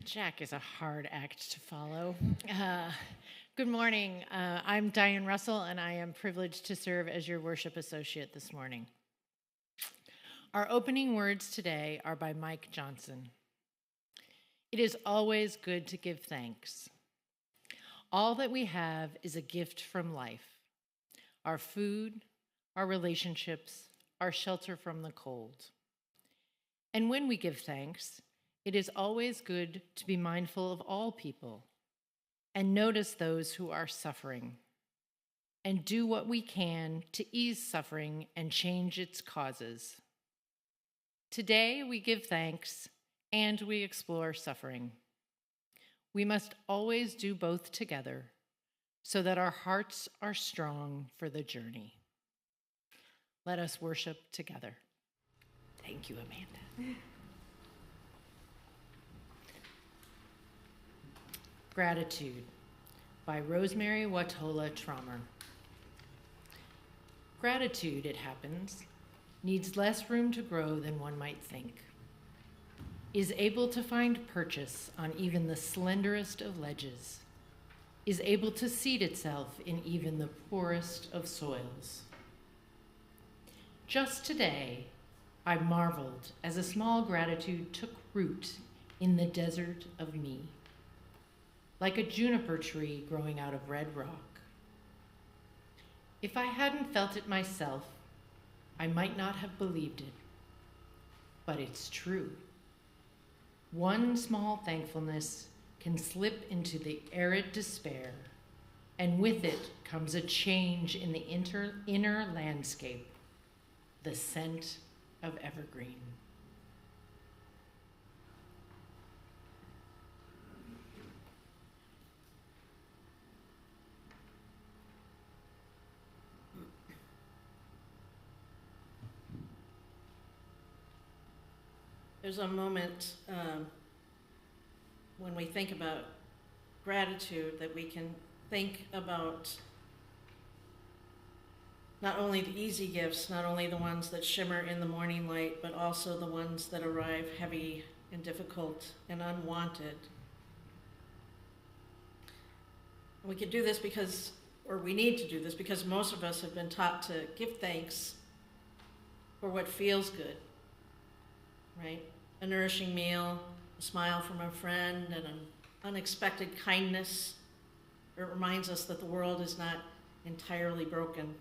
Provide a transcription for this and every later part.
Jack is a hard act to follow. Good morning. I'm Diane Russell, and I am privileged to serve as your worship associate this morning. Our opening words today are by Mike Johnson. It is always good to give thanks. All that we have is a gift from life. Our food, our relationships, our shelter from the cold. And when we give thanks, it is always good to be mindful of all people and notice those who are suffering and do what we can to ease suffering and change its causes. Today, we give thanks and we explore suffering. We must always do both together so that our hearts are strong for the journey. Let us worship together. Thank you, Amanda. Gratitude by Rosemerry, Wahtola, Trommer. Gratitude, it happens, needs less room to grow than one might think, is able to find purchase on even the slenderest of ledges, is able to seed itself in even the poorest of soils. Just today, I marveled as a small gratitude took root in the desert of me, like a juniper tree growing out of red rock. If I hadn't felt it myself, I might not have believed it, but it's true. One small thankfulness can slip into the arid despair, and with it comes a change in the inner landscape, the scent of evergreen. There's a moment when we think about gratitude that we can think about not only the easy gifts, not only the ones that shimmer in the morning light, but also the ones that arrive heavy and difficult and unwanted. We could do this we need to do this because most of us have been taught to give thanks for what feels good, right? A nourishing meal, a smile from a friend, and an unexpected kindness. It reminds us that the world is not entirely broken.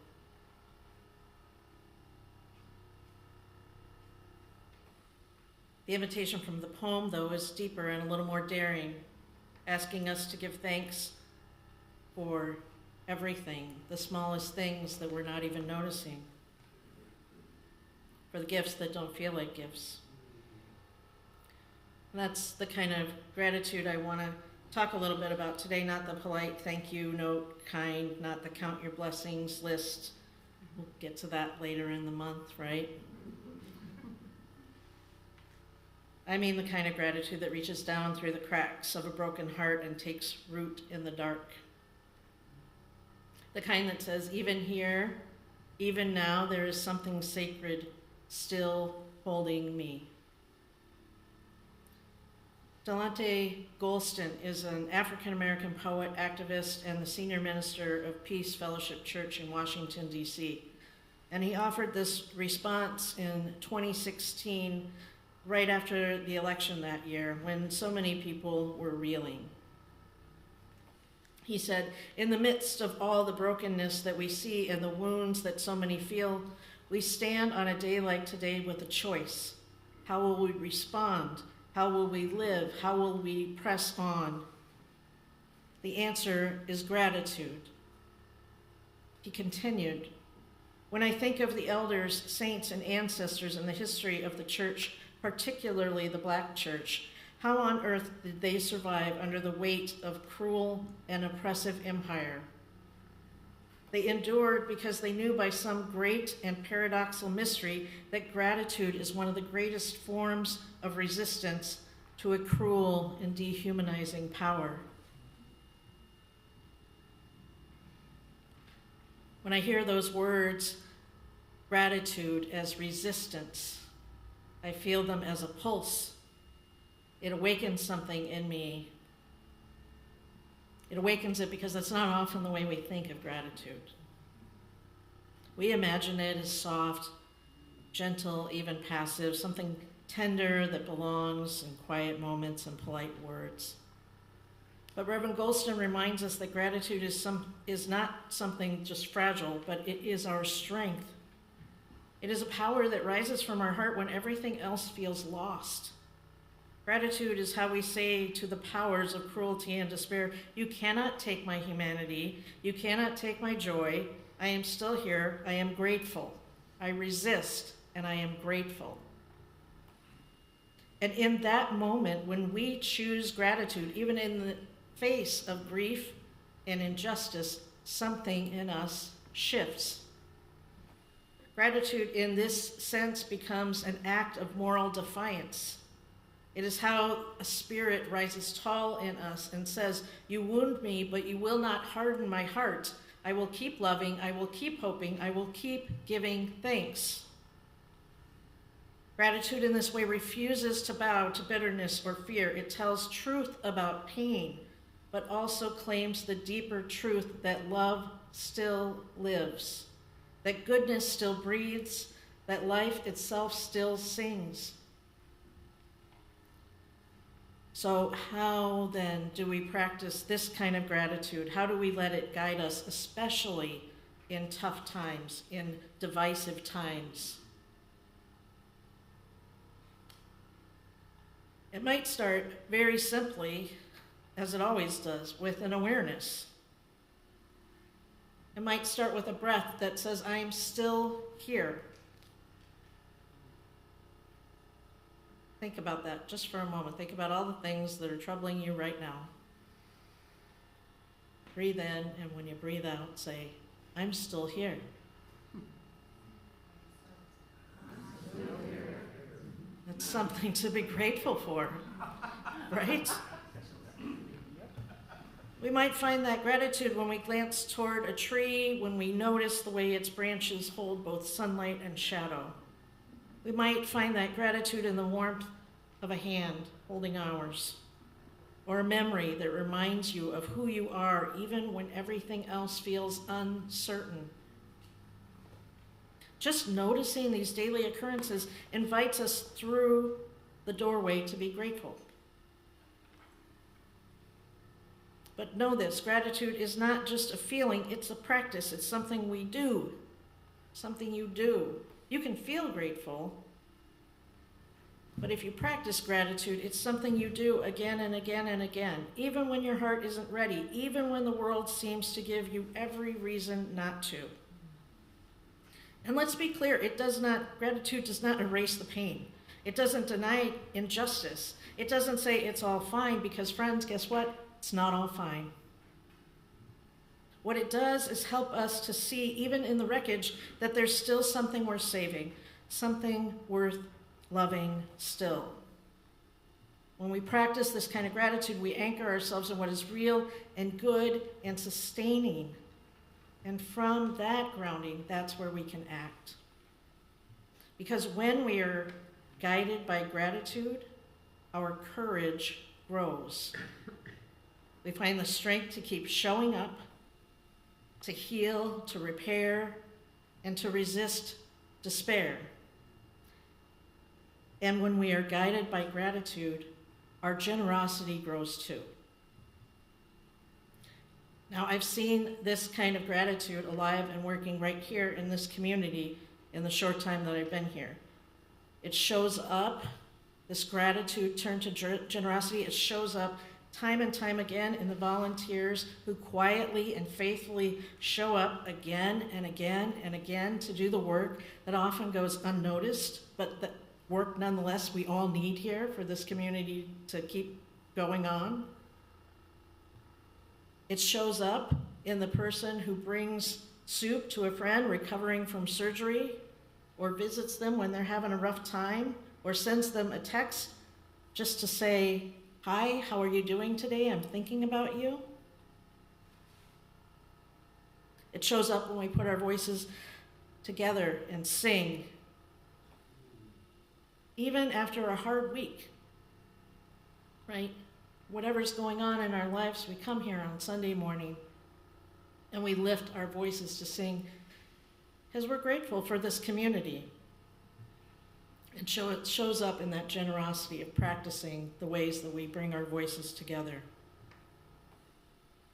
The invitation from the poem, though, is deeper and a little more daring, asking us to give thanks for everything, the smallest things that we're not even noticing, for the gifts that don't feel like gifts. And that's the kind of gratitude I want to talk a little bit about today, not the polite thank you note kind, not the count your blessings list. We'll get to that later in the month, right? I mean the kind of gratitude that reaches down through the cracks of a broken heart and takes root in the dark. The kind that says, even here, even now, there is something sacred still holding me. Delante Golston is an African-American poet, activist, and the senior minister of Peace Fellowship Church in Washington, D.C. And he offered this response in 2016, right after the election that year, when so many people were reeling. He said, in the midst of all the brokenness that we see and the wounds that so many feel, we stand on a day like today with a choice. How will we respond? How will we live? How will we press on? The answer is gratitude. He continued, when I think of the elders, saints, and ancestors in the history of the church, particularly the Black church, how on earth did they survive under the weight of cruel and oppressive empire? They endured because they knew by some great and paradoxical mystery that gratitude is one of the greatest forms of resistance to a cruel and dehumanizing power. When I hear those words, gratitude as resistance, I feel them as a pulse, It awakens something in me. It awakens it because that's not often the way we think of gratitude. We imagine it as soft, gentle, even passive, something tender that belongs in quiet moments and polite words. But Reverend Goldston reminds us that gratitude is not something just fragile, but it is our strength. It is a power that rises from our heart when everything else feels lost. Gratitude is how we say to the powers of cruelty and despair, you cannot take my humanity, you cannot take my joy, I am still here, I am grateful. I resist, and I am grateful. And in that moment, when we choose gratitude, even in the face of grief and injustice, something in us shifts. Gratitude in this sense becomes an act of moral defiance. It is how a spirit rises tall in us and says, you wound me, but you will not harden my heart. I will keep loving, I will keep hoping, I will keep giving thanks. Gratitude in this way refuses to bow to bitterness or fear. It tells truth about pain, but also claims the deeper truth that love still lives, that goodness still breathes, that life itself still sings. So how then do we practice this kind of gratitude? How do we let it guide us, especially in tough times, in divisive times? It might start very simply, as it always does, with an awareness. It might start with a breath that says, I am still here. Think about that just for a moment. Think about all the things that are troubling you right now. Breathe in, and when you breathe out, say, I'm still here. That's something to be grateful for, right? We might find that gratitude when we glance toward a tree, when we notice the way its branches hold both sunlight and shadow. We might find that gratitude in the warmth of a hand holding ours, or a memory that reminds you of who you are, even when everything else feels uncertain. Just noticing these daily occurrences invites us through the doorway to be grateful. But know this, gratitude is not just a feeling, it's a practice. It's something we do, something you do. You can feel grateful, but if you practice gratitude, it's something you do again and again and again, even when your heart isn't ready, even when the world seems to give you every reason not to. And let's be clear, gratitude does not erase the pain. It doesn't deny injustice. It doesn't say it's all fine, because friends, guess what? It's not all fine. What it does is help us to see, even in the wreckage, that there's still something worth saving, something worth loving still. When we practice this kind of gratitude, we anchor ourselves in what is real and good and sustaining. And from that grounding, that's where we can act. Because when we are guided by gratitude, our courage grows. We find the strength to keep showing up, to heal, to repair, and to resist despair. And when we are guided by gratitude, our generosity grows too. Now, I've seen this kind of gratitude alive and working right here in this community in the short time that I've been here. It shows up, this gratitude turned to generosity, it shows up time and time again in the volunteers who quietly and faithfully show up again and again and again to do the work that often goes unnoticed, but the work nonetheless we all need here for this community to keep going on. It shows up in the person who brings soup to a friend recovering from surgery, or visits them when they're having a rough time, or sends them a text just to say, hi, how are you doing today? I'm thinking about you. It shows up when we put our voices together and sing, even after a hard week. right? Whatever's going on in our lives, we come here on Sunday morning and we lift our voices to sing because we're grateful for this community. And it shows up in that generosity of practicing the ways that we bring our voices together.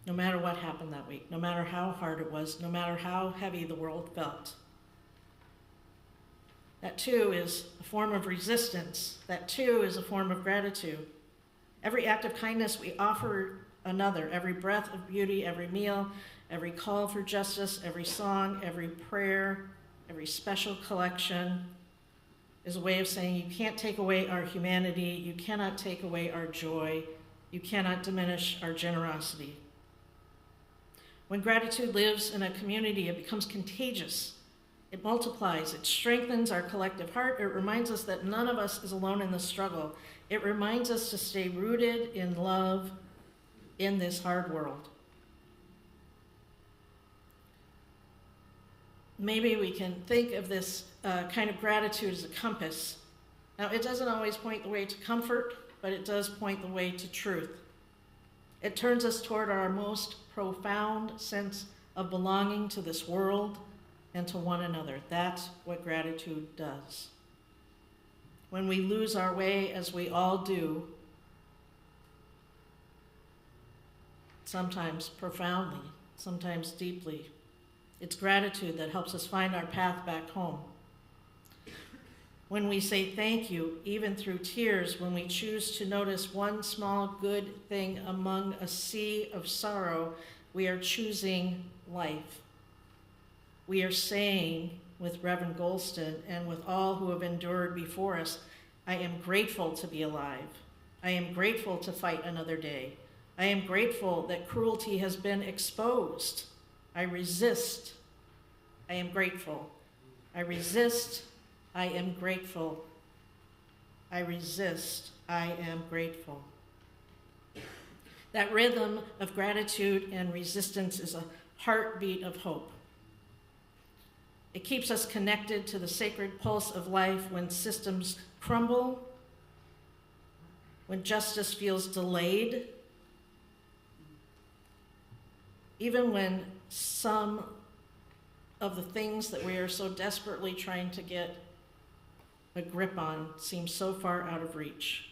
No matter what happened that week, no matter how hard it was, no matter how heavy the world felt. That too is a form of resistance. That too is a form of gratitude. Every act of kindness we offer another, every breath of beauty, every meal, every call for justice, every song, every prayer, every special collection is a way of saying you can't take away our humanity, you cannot take away our joy, you cannot diminish our generosity. When gratitude lives in a community, it becomes contagious. It multiplies, it strengthens our collective heart. It reminds us that none of us is alone in the struggle. It reminds us to stay rooted in love in this hard world. Maybe we can think of this kind of gratitude as a compass. Now, it doesn't always point the way to comfort, but it does point the way to truth. It turns us toward our most profound sense of belonging to this world and to one another. That's what gratitude does. When we lose our way, as we all do, sometimes profoundly, sometimes deeply, it's gratitude that helps us find our path back home. When we say thank you, even through tears, when we choose to notice one small good thing among a sea of sorrow, we are choosing life. We are saying, with Reverend Golston and with all who have endured before us, I am grateful to be alive. I am grateful to fight another day. I am grateful that cruelty has been exposed. I resist. I am grateful. I resist. I am grateful. I resist. I am grateful. That rhythm of gratitude and resistance is a heartbeat of hope. It keeps us connected to the sacred pulse of life when systems crumble, when justice feels delayed, even when some of the things that we are so desperately trying to get a grip on seem so far out of reach.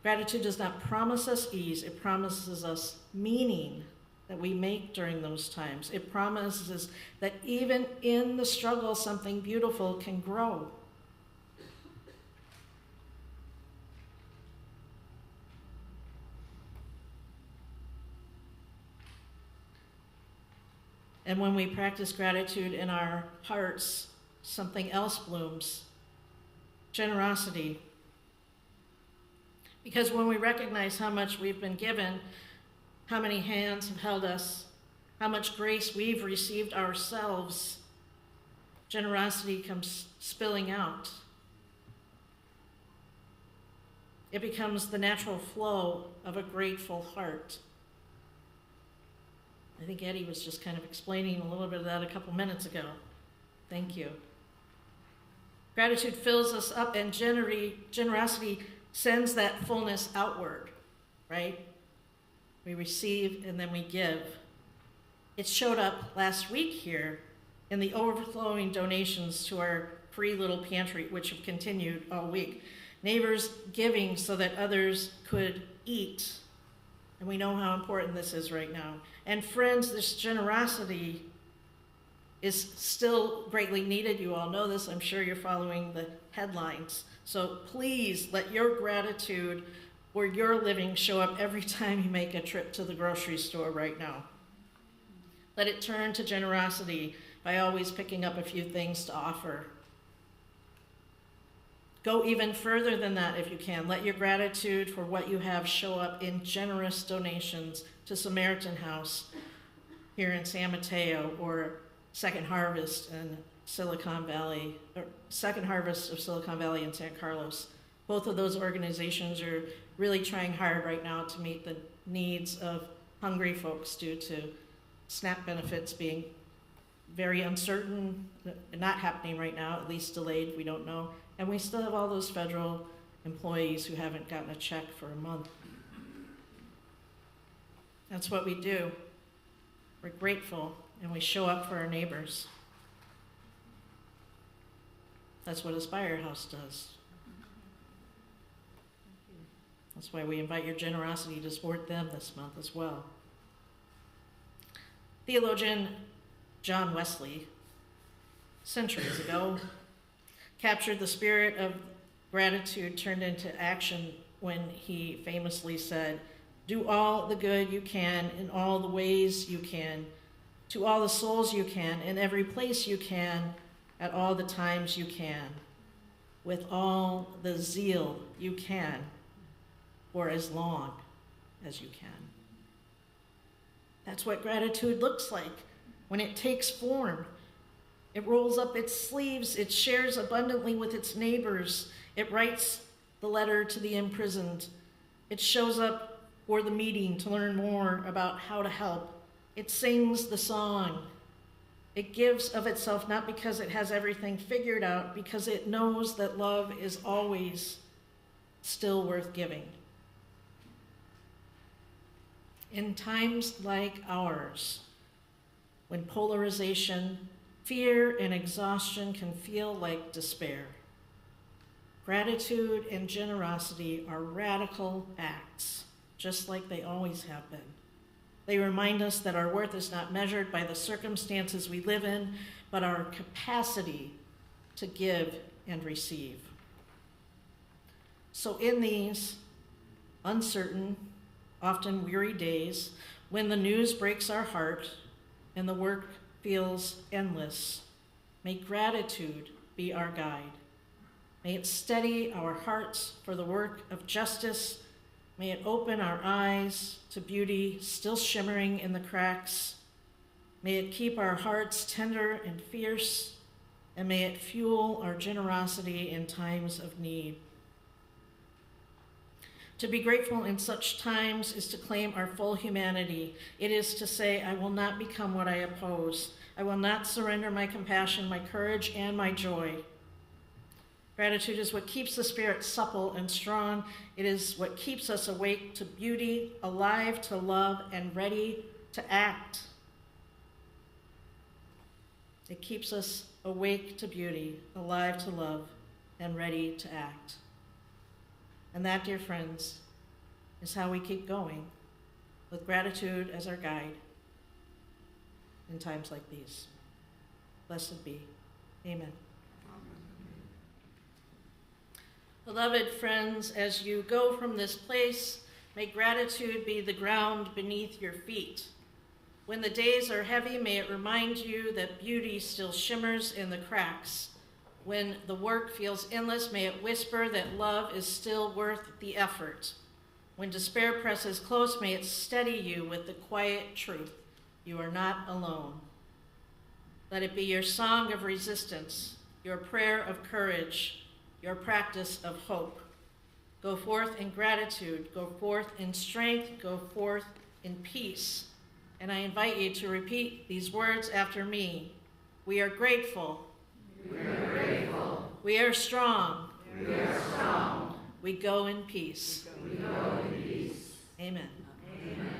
Gratitude does not promise us ease, it promises us meaning that we make during those times. It promises that even in the struggle, something beautiful can grow. And when we practice gratitude in our hearts, something else blooms. Generosity. Because when we recognize how much we've been given, how many hands have held us, how much grace we've received ourselves, generosity comes spilling out. It becomes the natural flow of a grateful heart. I think Eddie was just kind of explaining a little bit of that a couple minutes ago. Thank you. Gratitude fills us up, and generosity sends that fullness outward, right? We receive and then we give. It showed up last week here in the overflowing donations to our free little pantry, which have continued all week. Neighbors giving so that others could eat. And we know how important this is right now. And friends, this generosity is still greatly needed. You all know this. I'm sure you're following the headlines. So please let your gratitude where you're living show up every time you make a trip to the grocery store right now. Let it turn to generosity by always picking up a few things to offer. Go even further than that if you can. Let your gratitude for what you have show up in generous donations to Samaritan House here in San Mateo, or Second Harvest in Silicon Valley, or Second Harvest of Silicon Valley in San Carlos. Both of those organizations are really trying hard right now to meet the needs of hungry folks due to SNAP benefits being very uncertain, not happening right now, at least delayed, we don't know. And we still have all those federal employees who haven't gotten a check for a month. That's what we do. We're grateful and we show up for our neighbors. That's what Aspire House does. That's why we invite your generosity to support them this month as well. Theologian John Wesley, centuries ago, captured the spirit of gratitude turned into action when he famously said, "Do all the good you can in all the ways you can, to all the souls you can, in every place you can, at all the times you can, with all the zeal you can, for as long as you can." That's what gratitude looks like when it takes form. It rolls up its sleeves, it shares abundantly with its neighbors, it writes the letter to the imprisoned, it shows up for the meeting to learn more about how to help, it sings the song, it gives of itself not because it has everything figured out, because it knows that love is always still worth giving. In times like ours, when polarization, fear, and exhaustion can feel like despair, gratitude and generosity are radical acts, just like they always have been. They remind us that our worth is not measured by the circumstances we live in, but our capacity to give and receive. So in these uncertain, often weary days, when the news breaks our heart and the work feels endless, may gratitude be our guide. May it steady our hearts for the work of justice. May it open our eyes to beauty still shimmering in the cracks. May it keep our hearts tender and fierce, and may it fuel our generosity in times of need. To be grateful in such times is to claim our full humanity. It is to say, I will not become what I oppose. I will not surrender my compassion, my courage, and my joy. Gratitude is what keeps the spirit supple and strong. It is what keeps us awake to beauty, alive to love, and ready to act. It keeps us awake to beauty, alive to love, and ready to act. And that, dear friends, is how we keep going, with gratitude as our guide in times like these. Blessed be. Amen. Beloved friends, as you go from this place, may gratitude be the ground beneath your feet. When the days are heavy, may it remind you that beauty still shimmers in the cracks. When the work feels endless, may it whisper that love is still worth the effort. When despair presses close, may it steady you with the quiet truth. You are not alone. Let it be your song of resistance, your prayer of courage, your practice of hope. Go forth in gratitude, go forth in strength, go forth in peace. And I invite you to repeat these words after me. We are grateful. We are grateful. We are strong. We are strong. We go in peace. We go in peace. Amen. Amen.